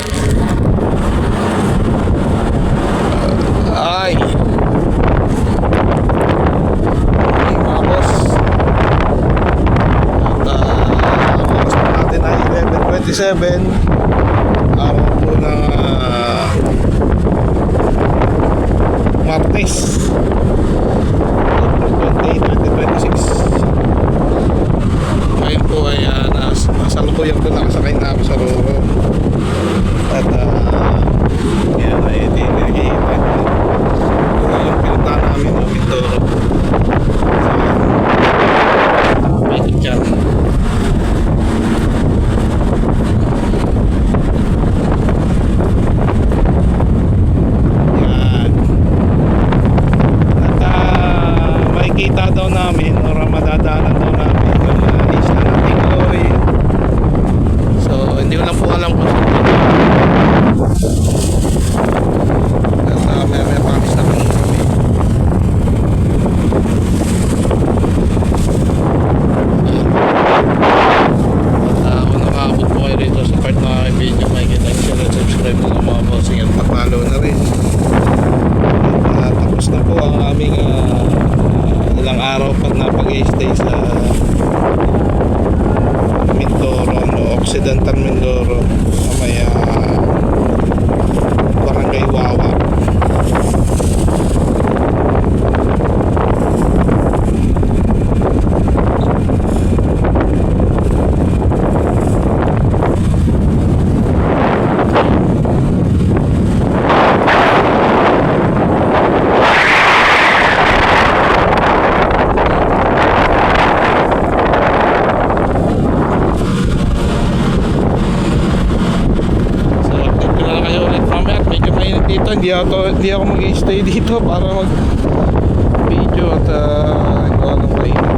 Ay, mga boss. At ang oras po natin ay 11:27. Araw po ng Martes, April 20, 2026. Ngayon po ay nasalubuyang ko lang sakay na ako sa Roro. At yan ay nagihintay ko yung pinuntahan namin ng Mindoro. May kityan. Makikita daw namin or madadaanan daw namin yung isla ng Tingloy. So hindi ko lang po alam kung saan may pamis na kami. At kung nakaabot po kayo rito sa part na video, makikita nyo sila, subscribe na mga bossing at patalo na rin. Tapos na po ang aming ilang araw pag napag-stay sa Mindoro, Occidental Mindoro, sa may Barangay Wawa. Hindi ako mag-stay dito para mag-video at kung anong kainin.